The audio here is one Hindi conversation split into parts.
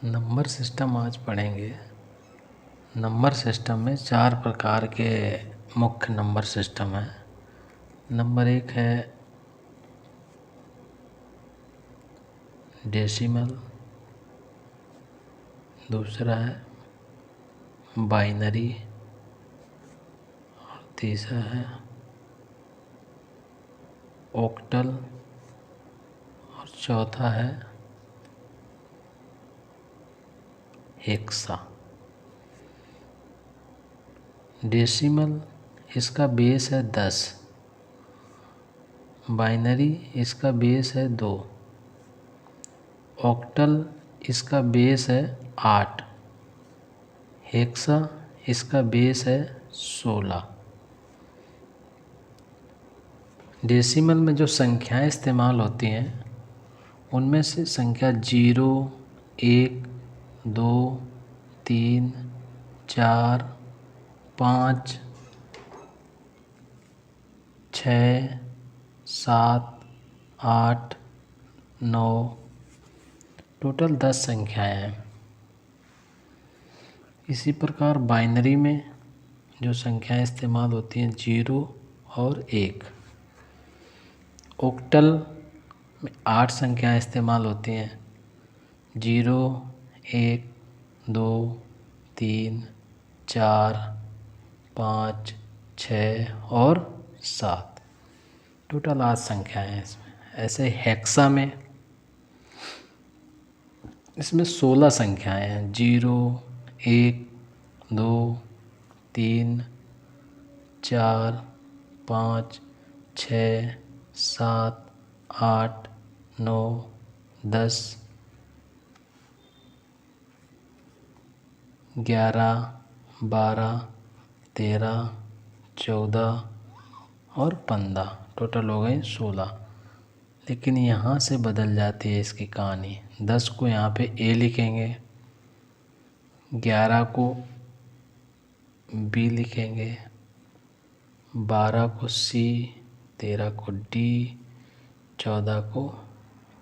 नंबर सिस्टम आज पढ़ेंगे। नंबर सिस्टम में 4 प्रकार के मुख्य नंबर सिस्टम हैं। नंबर 1 है डेसिमल, दूसरा है बाइनरी और तीसरा है ऑक्टल और चौथा है हेक्सा। डेसिमल इसका बेस है 10, बाइनरी इसका बेस है 2, ऑक्टल इसका बेस है 8, हेक्सा इसका बेस है 16। डेसिमल में जो संख्याएं इस्तेमाल होती हैं उनमें से संख्या 0, 1, 2, 3, 4, 5, 6, 7, 8, 9 टोटल 10 संख्याएं हैं। इसी प्रकार बाइनरी में जो संख्याएं इस्तेमाल होती हैं 0 और 1। ऑक्टल में 8 संख्याएं इस्तेमाल होती हैं 0, 1, 2, 3, 4, 5, 6 और 7 टोटल 8 संख्याएं हैं इसमें। ऐसे हेक्सा में इसमें 16 संख्याएं हैं 0, 1, 2, 3, 4, 5, 6, 7, 8, 9, 10, 11, 12, 13, 14 और 15 टोटल हो गए 16। लेकिन यहाँ से बदल जाती है इसकी कहानी। 10 को यहाँ पे ए लिखेंगे, 11 को बी लिखेंगे, 12 को सी, 13 को डी, 14 को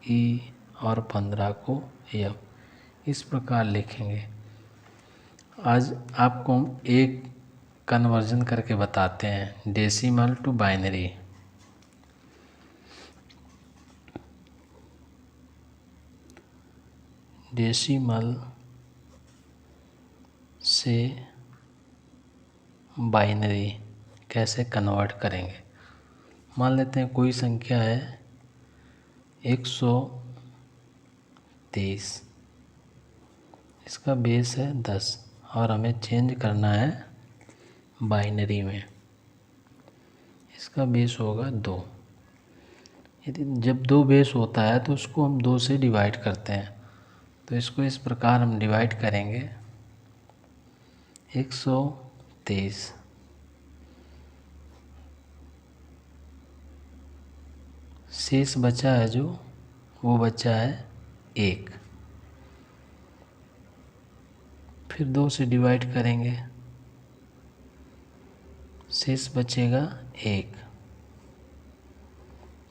ई और 15 को एफ। इस प्रकार लिखेंगे। आज आपको हम एक कन्वर्जन करके बताते हैं डेसिमल टू बाइनरी। डेसिमल से बाइनरी कैसे कन्वर्ट करेंगे। मान लेते हैं कोई संख्या है 123, इसका बेस है 10 और हमें चेंज करना है बाइनरी में। इसका बेस होगा 2। यदि जब 2 बेस होता है तो उसको हम 2 से डिवाइड करते हैं। तो इसको इस प्रकार हम डिवाइड करेंगे 123, शेष बचा है जो वो बचा है 1। फिर 2 से डिवाइड करेंगे, शेष बचेगा 1।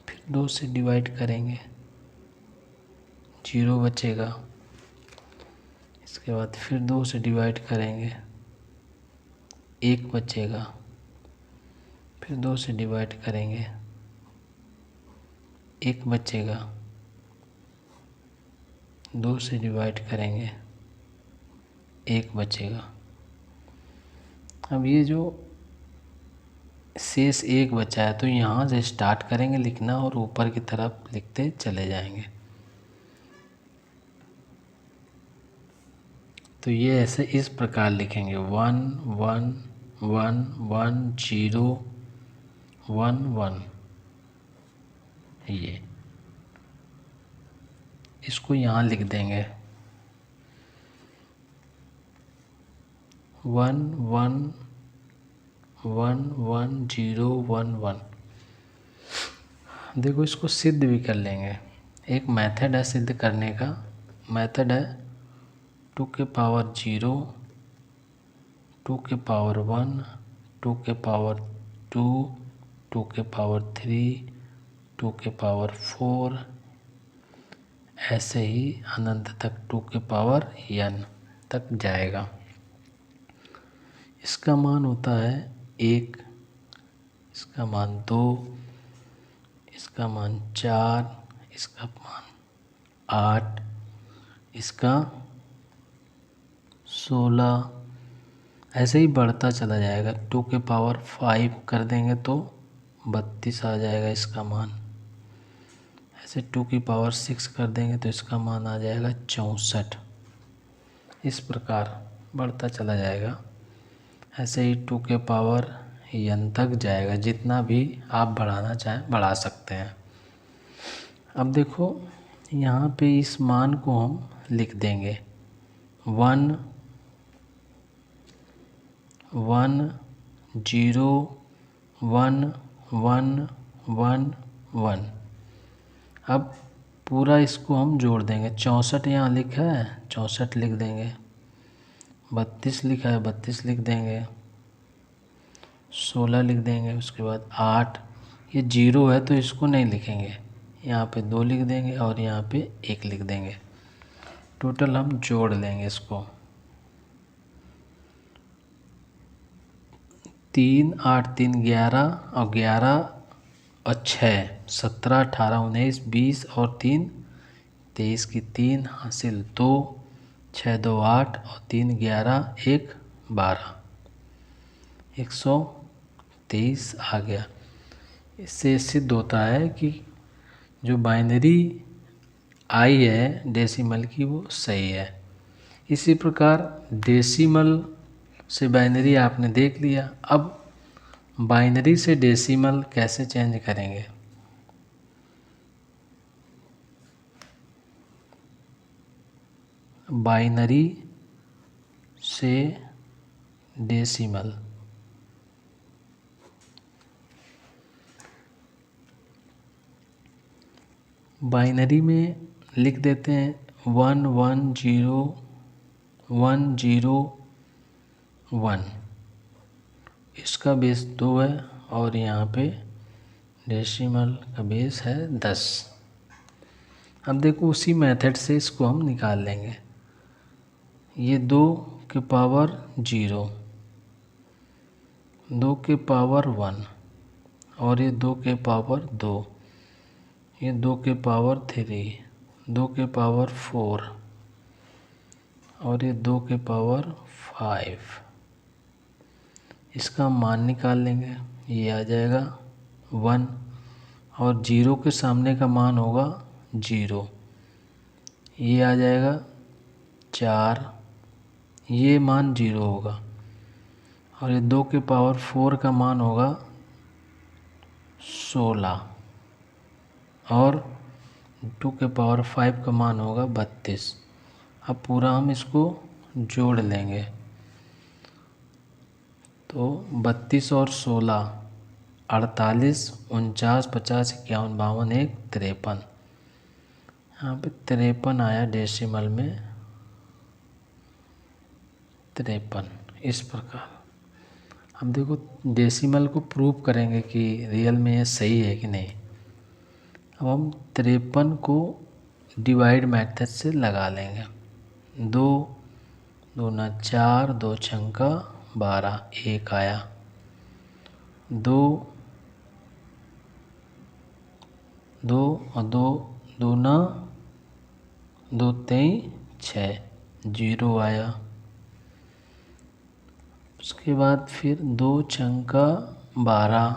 फिर 2 से डिवाइड करेंगे, 0 बचेगा। इसके बाद फिर 2 से डिवाइड करेंगे, 1 बचेगा। फिर 2 से डिवाइड करेंगे, 1 बचेगा। 2 से डिवाइड करेंगे, 1 बचेगा। अब ये जो शेष 1 बचा है तो यहाँ से स्टार्ट करेंगे लिखना और ऊपर की तरफ लिखते चले जाएंगे। तो ये ऐसे इस प्रकार लिखेंगे 1 1 1 1 0 1 1। ये इसको यहाँ लिख देंगे 1 1 1 1 0 1 1। देखो इसको सिद्ध भी कर लेंगे। एक मेथड है सिद्ध करने का। मेथड है 2 के पावर 0, 2 के पावर 1, 2 के पावर 2, 2 के पावर 3, 2 के पावर 4 ऐसे ही अनंत तक 2 के पावर n तक जाएगा। इसका मान होता है 1, इसका मान 2, इसका मान 4, इसका मान 8, इसका 16, ऐसे ही बढ़ता चला जाएगा। 2 के पावर 5 कर देंगे तो 32 आ जाएगा इसका मान। ऐसे 2 की पावर 6 कर देंगे तो इसका मान आ जाएगा 64। इस प्रकार बढ़ता चला जाएगा। ऐसे ही 2 के पावर n तक जाएगा। जितना भी आप बढ़ाना चाहें बढ़ा सकते हैं। अब देखो यहाँ पे इस मान को हम लिख देंगे 1 1 0 1 1 1 1। अब पूरा इसको हम जोड़ देंगे। 64 यहाँ लिखा है, 64 लिख देंगे। 32 लिखा है, 32 लिख देंगे। 16 लिख देंगे। उसके बाद 8, ये 0 है तो इसको नहीं लिखेंगे, यहाँ पे 2 लिख देंगे और यहाँ पे 1 लिख देंगे। टोटल हम जोड़ लेंगे इसको। 3 8 3 11 और 11 और 6 17 18 19 20 और 3 23 की 3 हासिल 2 6 2 8 और 3 11 1 12 123 आ गया। इससे सिद्ध होता है कि जो बाइनरी आई है डेसिमल की वो सही है। इसी प्रकार डेसिमल से बाइनरी आपने देख लिया। अब बाइनरी से डेसिमल कैसे चेंज करेंगे। बाइनरी से डेसिमल, बाइनरी में लिख देते हैं 1 1 0 1 0 1। इसका बेस 2 है और यहाँ पे डेसिमल का बेस है 10। अब देखो उसी मेथड से इसको हम निकाल लेंगे। ये 2 के पावर 0, 2 के पावर 1 और ये 2 के पावर 2, ये 2 के पावर 3, 2 के पावर 4 और ये 2 के पावर 5। इसका मान निकाल लेंगे। ये आ जाएगा 1 और 0 के सामने का मान होगा 0। ये आ जाएगा 4, ये मान 0 होगा और ये 2 के पावर 4 का मान होगा 16 और 2 के पावर 5 का मान होगा 32। अब पूरा हम इसको जोड़ लेंगे तो 32 और 16 48 49 50 51 52 1 53। यहाँ पे 53 आया डेसिमल में 53। इस प्रकार अब देखो डेसिमल को प्रूव करेंगे कि रियल में ये सही है कि नहीं। अब हम 53 को डिवाइड मेथड से लगा लेंगे। 2 दूना 4, 2 छंका 12, 1 आया। 2 2 और 2 दूना 2 3 6, 0 आया। उसके बाद फिर 2 छंका 12,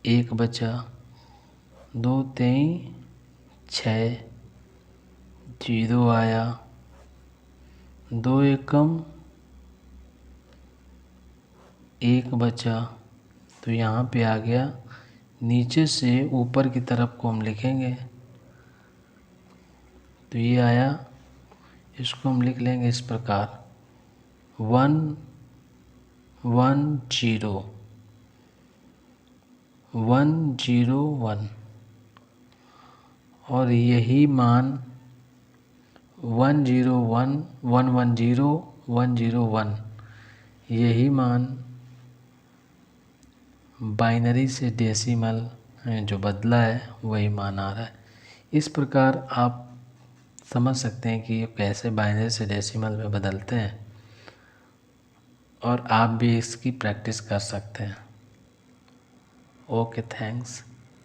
1 बचा। 2 3 6, 0 आया। 2 एकम 1 बचा तो यहाँ पे आ गया। नीचे से ऊपर की तरफ को हम लिखेंगे तो ये आया। इसको हम लिख लेंगे इस प्रकार 1 1 0 1 0 1 और यही मान 1 0 1 1 1 0 1 0 1, यही मान बाइनरी से डेसिमल जो बदला है वही मान आ रहा है। इस प्रकार आप समझ सकते हैं कि ये कैसे बाइनरी से डेसिमल में बदलते हैं, और आप भी इसकी प्रैक्टिस कर सकते हैं। Okay, thanks.